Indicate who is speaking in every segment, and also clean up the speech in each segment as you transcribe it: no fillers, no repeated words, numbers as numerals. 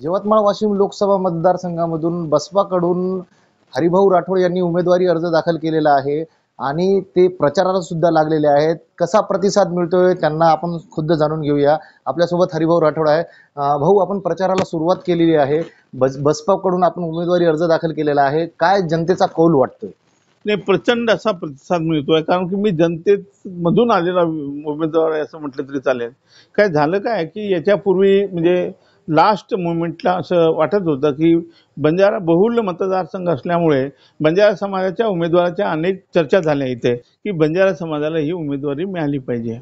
Speaker 1: यवतमाळ वाशिम लोकसभा मतदारसंघामधून बसपाकडून हरिभाऊ राठोड यांनी उमेदवारी अर्ज दाखल केलेला आहे आणि ते प्रचाराला सुद्धा लागलेले आहेत. कसा प्रतिसाद मिळतोय त्यांना आपण खुद्द जाणून घेऊया. आपल्यासोबत हरिभाऊ राठोड आहे. भाऊ, आपण प्रचाराला सुरुवात केलेली आहे. बसपाकडून आपण उमेदवारी अर्ज दाखल केलेला आहे. काय जनतेचा कौल वाटतोय?
Speaker 2: नाही, प्रचंड असा प्रतिसाद मिळतोय, कारण की मी जनतेमधून आलेला उमेदवार आहे असं म्हटलं तरी चालेल. काय झालं काय की याच्यापूर्वी म्हणजे लास्ट मोमेंटला असं वाटत होतं की बंजारा बहुल्य मतदारसंघ असल्यामुळे बंजारा समाजाच्या उमेदवाराच्या अनेक चर्चा झाल्या इथे की बंजारा समाजाला ही उमेदवारी मिळाली पाहिजे.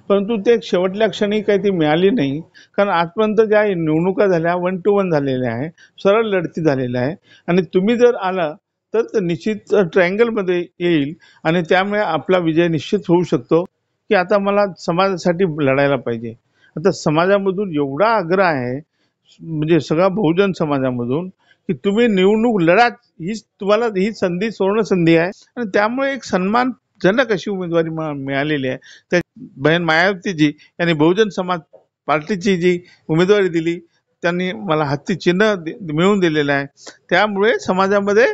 Speaker 2: परंतु ते शेवटल्या क्षणी काही ती मिळाली नाही, कारण आजपर्यंत ज्या निवडणुका झाल्या 1 to 1 झालेल्या आहे, सरळ लढती झालेल्या आहे. आणि तुम्ही जर आला तर निश्चित ट्रायंगलमध्ये येईल आणि त्यामुळे आपला विजय निश्चित होऊ शकतो. की आता मला समाजासाठी लढायला पाहिजे. आता समाजामधून एवढा आग्रह आहे, म्हणजे सगळा बहुजन समाजामधून, की तुम्ही निवडणूक लढा. हीच तुम्हाला ही संधी, सुवर्ण संधी आहे. आणि त्यामुळे एक सन्मानजनक अशी उमेदवारी मिळालेली आहे. त्या बहन मायावतीजी यांनी बहुजन समाज पार्टीची जी उमेदवारी दिली, त्यांनी मला हत्ती चिन्ह मिळवून दिलेलं आहे. त्यामुळे समाजामध्ये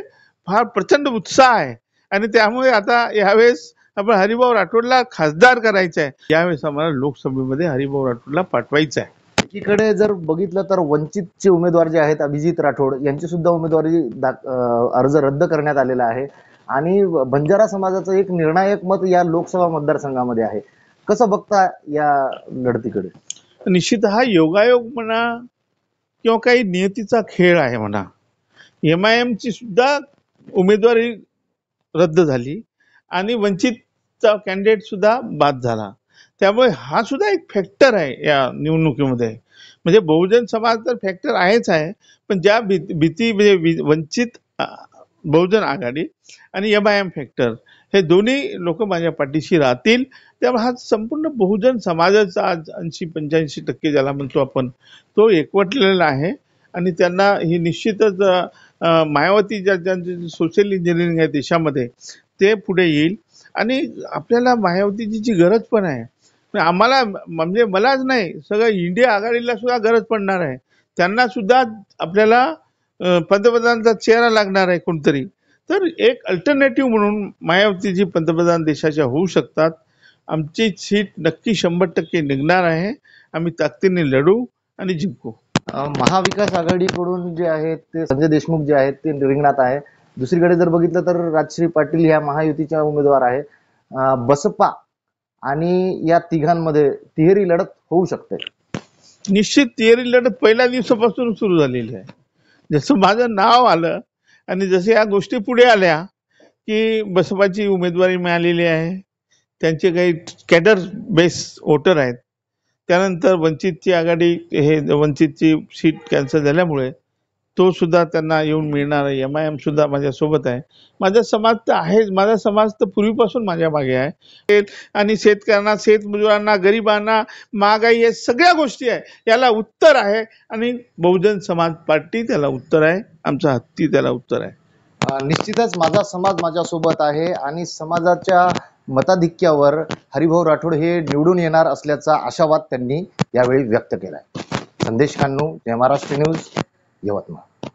Speaker 2: फार प्रचंड उत्साह आहे आणि त्यामुळे आता यावेळेस आपण हरिभाऊ राठोडला खासदार करायचं आहे. यावेळेस आम्हाला लोकसभेमध्ये हरिभाऊ राठोडला पाठवायचं आहे.
Speaker 1: एकीकडे जर बघितलं तर वंचितचे उमेदवार जे आहेत अभिजित राठोड यांची सुद्धा उमेदवारी अर्ज रद्द करण्यात आलेला आहे आणि बंजारा समाजाचं एक निर्णायक मत या लोकसभा मतदारसंघामध्ये आहे. कसं बघता या लढतीकडे?
Speaker 2: निश्चित हा योगायोग म्हणा किंवा काही नियतीचा खेळ आहे म्हणा. MIM ची सुद्धा उमेदवारी रद्द झाली आणि वंचितचा कॅन्डिडेट सुद्धा बाद झाला. त्यामुळे हा सुद्धा एक फॅक्टर आहे या निवडणुकीमध्ये. म्हणजे बहुजन समाज तर फॅक्टर आहेच आहे, पण ज्या भीती म्हणजे वंचित बहुजन आघाडी आणि MIM फॅक्टर हे दोन्ही लोक माझ्या पाठीशी राहतील. त्यामुळे हा संपूर्ण बहुजन समाजाचा आज 80-85% ज्याला म्हणतो आपण, तो एकवटलेला आहे. आणि त्यांना ही निश्चितच मायावती ज्यांचे सोशल इंजिनिअरिंग आहे देशामध्ये, ते पुढे येईल. आणि आपल्याला मायावतीची गरज पण आहे. आम्हाला म्हणजे मलाच नाही, सगळं इंडिया आघाडीला सुद्धा गरज पडणार आहे. त्यांना सुद्धा आपल्याला पंतप्रधानांचा चेहरा लागणार आहे कोणतरी. तर एक अल्टरनेटिव्ह म्हणून मायावतीजी पंतप्रधान देशाच्या होऊ शकतात. आमची सीट नक्की 100% निघणार आहे. आम्ही ताकदीने लढू आणि जिंकू.
Speaker 1: महाविकास आघाडीकडून जे आहेत ते संजय देशमुख जे आहेत ते रिंगणात आहे. दुसरीकडे जर बघितलं तर राजश्री पाटील ह्या महायुतीच्या उमेदवार आहे. बसपा आणि या तिघांमध्ये तिहेरी लढत होऊ शकते.
Speaker 2: निश्चित तिहेरी लढत पहिल्या दिवसापासून सुरू झालेली आहे. जसं माझं नाव आलं आणि जसे या गोष्टी पुढे आल्या की बसपाची उमेदवारी मिळालेली आहे, त्यांचे काही कॅडर बेस वोटर आहेत. त्यानंतर वंचितची आघाडी, हे वंचितची सीट कॅन्सल झाल्यामुळे तो सुद्धा त्यांना येऊन मिळणार आहे. MIM सुद्धा माझ्यासोबत आहे. माझा समाज तर आहेच, माझा समाज तर पूर्वीपासून माझ्या मागे आहे. आणि शेतकऱ्यांना, शेतमजुरांना, गरिबांना, महागाई, या सगळ्या गोष्टी आहे, याला उत्तर आहे. आणि बहुजन समाज पार्टी त्याला उत्तर आहे. आमचा हत्ती त्याला उत्तर आहे.
Speaker 1: निश्चितच माझा समाज माझ्यासोबत आहे आणि समाजाच्या मताधिक्यावर हरिभाऊ राठोड हे निवडून येणार असल्याचा आशावाद त्यांनी यावेळी व्यक्त केलाय. संदेश कान्नू, जय महाराष्ट्र न्यूज, यवतमाळ.